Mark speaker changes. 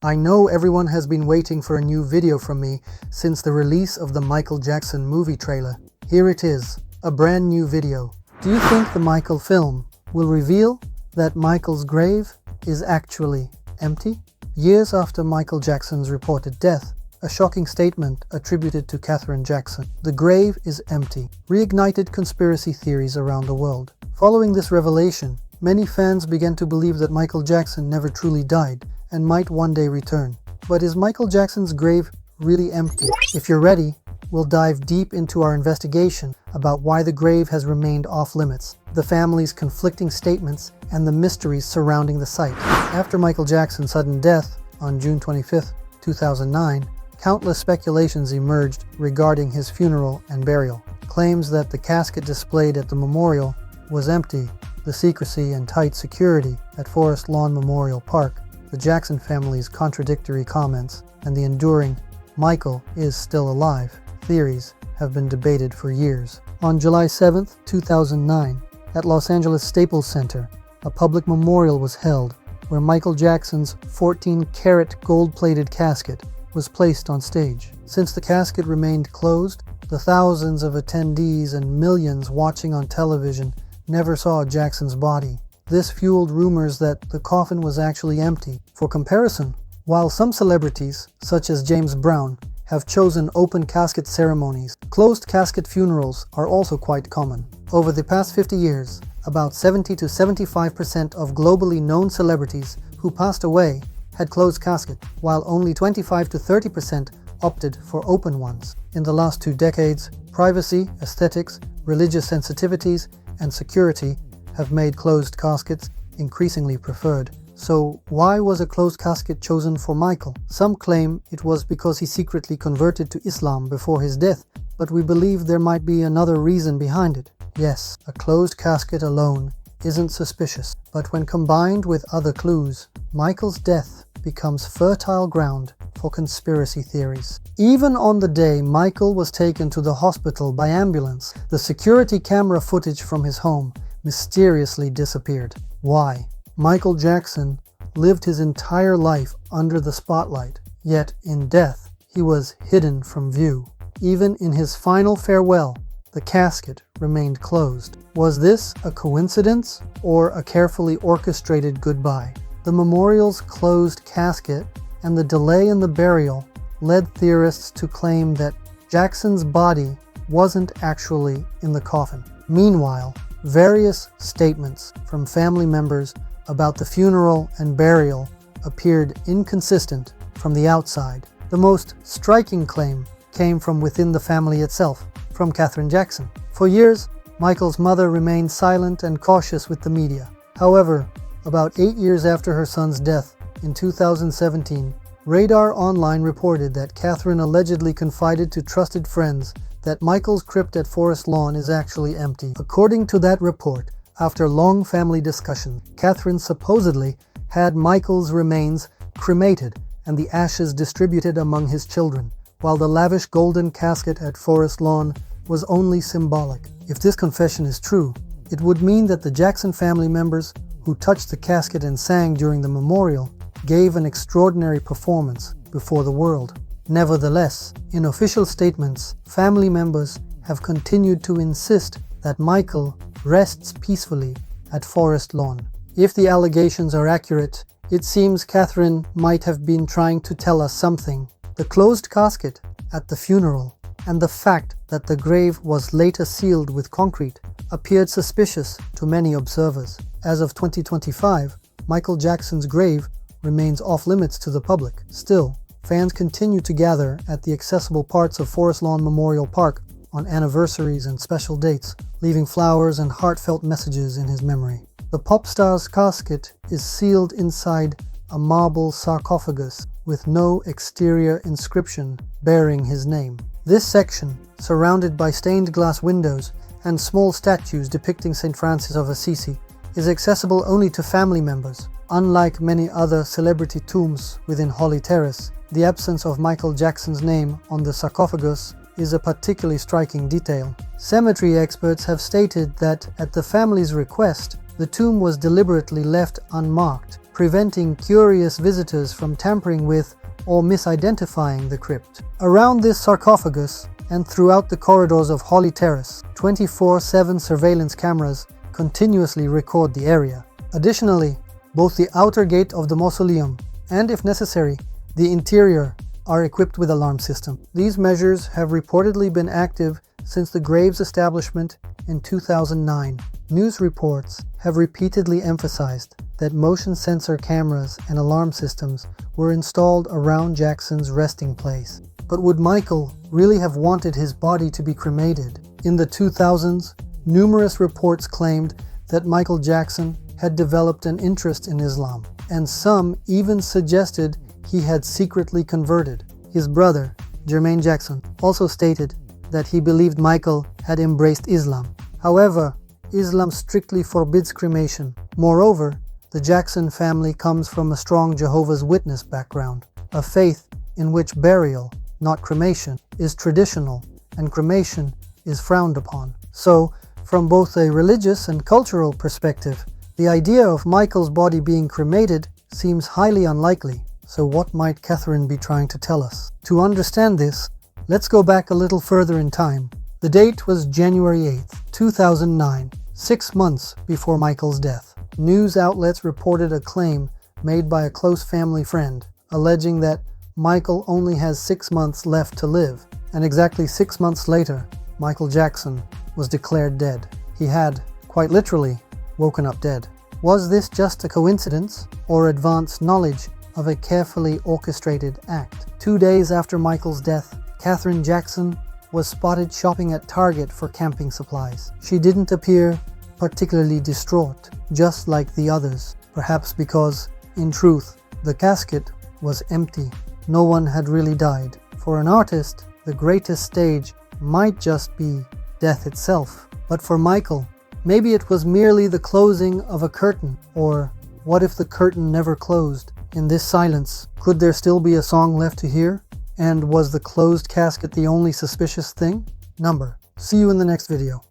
Speaker 1: I know everyone has been waiting for a new video from me since the release of the Michael Jackson movie trailer. Here it is, a brand new video. Do you think the Michael film will reveal that Michael's grave is actually empty? Years after Michael Jackson's reported death, a shocking statement attributed to Katherine Jackson, "The grave is empty," reignited conspiracy theories around the world. Following this revelation, many fans began to believe that Michael Jackson never truly died and might one day return. But is Michael Jackson's grave really empty? If you're ready, we'll dive deep into our investigation about why the grave has remained off limits, the family's conflicting statements, and the mysteries surrounding the site. After Michael Jackson's sudden death on June 25, 2009, countless speculations emerged regarding his funeral and burial. Claims that the casket displayed at the memorial was empty, the secrecy and tight security at Forest Lawn Memorial Park, the Jackson family's contradictory comments, and the enduring "Michael is still alive" theories have been debated for years. On July 7, 2009, at Los Angeles Staples Center, a public memorial was held where Michael Jackson's 14-karat gold-plated casket was placed on stage. Since the casket remained closed, the thousands of attendees and millions watching on television never saw Jackson's body. This fueled rumors that the coffin was actually empty. For comparison, while some celebrities, such as James Brown, have chosen open casket ceremonies, closed casket funerals are also quite common. Over the past 50 years, about 70 to 75% of globally known celebrities who passed away had closed caskets, while only 25 to 30% opted for open ones. In the last 2 decades, privacy, aesthetics, religious sensitivities, and security have made closed caskets increasingly preferred. So why was a closed casket chosen for Michael? Some claim it was because he secretly converted to Islam before his death, but we believe there might be another reason behind it. Yes, a closed casket alone isn't suspicious, but when combined with other clues, Michael's death becomes fertile ground for conspiracy theories. Even on the day Michael was taken to the hospital by ambulance, the security camera footage from his home mysteriously disappeared. Why? Michael Jackson lived his entire life under the spotlight, yet in death he was hidden from view. Even in his final farewell, the casket remained closed. Was this a coincidence or a carefully orchestrated goodbye? The memorial's closed casket and the delay in the burial led theorists to claim that Jackson's body wasn't actually in the coffin. Meanwhile, various statements from family members about the funeral and burial appeared inconsistent from the outside. The most striking claim came from within the family itself, from Katherine Jackson. For years, Michael's mother remained silent and cautious with the media. However, about 8 years after her son's death in 2017, Radar Online reported that Katherine allegedly confided to trusted friends that Michael's crypt at Forest Lawn is actually empty. According to that report, after long family discussion, Katherine supposedly had Michael's remains cremated and the ashes distributed among his children, while the lavish golden casket at Forest Lawn was only symbolic. If this confession is true, it would mean that the Jackson family members who touched the casket and sang during the memorial gave an extraordinary performance before the world. Nevertheless, in official statements, family members have continued to insist that Michael rests peacefully at Forest Lawn. If the allegations are accurate, it seems Katherine might have been trying to tell us something. The closed casket at the funeral and the fact that the grave was later sealed with concrete appeared suspicious to many observers. As of 2025, Michael Jackson's grave remains off-limits to the public. Still, fans continue to gather at the accessible parts of Forest Lawn Memorial Park on anniversaries and special dates, leaving flowers and heartfelt messages in his memory. The pop star's casket is sealed inside a marble sarcophagus with no exterior inscription bearing his name. This section, surrounded by stained glass windows and small statues depicting St. Francis of Assisi, is accessible only to family members. Unlike many other celebrity tombs within Holly Terrace, the absence of Michael Jackson's name on the sarcophagus is a particularly striking detail. Cemetery experts have stated that, at the family's request, the tomb was deliberately left unmarked, preventing curious visitors from tampering with or misidentifying the crypt. Around this sarcophagus and throughout the corridors of Holly Terrace, 24/7 surveillance cameras continuously record the area. Additionally, both the outer gate of the mausoleum and, if necessary, the interior are equipped with alarm system. These measures have reportedly been active since the grave's establishment in 2009. News reports have repeatedly emphasized that motion sensor cameras and alarm systems were installed around Jackson's resting place. But would Michael really have wanted his body to be cremated? In the 2000s, numerous reports claimed that Michael Jackson had developed an interest in Islam, and some even suggested he had secretly converted. His brother, Jermaine Jackson, also stated that he believed Michael had embraced Islam. However, Islam strictly forbids cremation. Moreover, the Jackson family comes from a strong Jehovah's Witness background, a faith in which burial, not cremation, is traditional and cremation is frowned upon. So, from both a religious and cultural perspective, the idea of Michael's body being cremated seems highly unlikely. So what might Katherine be trying to tell us? To understand this, let's go back a little further in time. The date was January 8th, 2009, 6 months before Michael's death. News outlets reported a claim made by a close family friend, alleging that Michael only has 6 months left to live, and exactly 6 months later, Michael Jackson was declared dead. He had, quite literally, woken up dead. Was this just a coincidence or advanced knowledge of a carefully orchestrated act? 2 days after Michael's death, Katherine Jackson was spotted shopping at Target for camping supplies. She didn't appear particularly distraught, just like the others, perhaps because, in truth, the casket was empty. No one had really died. For an artist, the greatest stage might just be death itself. But for Michael, maybe it was merely the closing of a curtain. Or what if the curtain never closed? In this silence, could there still be a song left to hear? And was the closed casket the only suspicious thing? See you in the next video.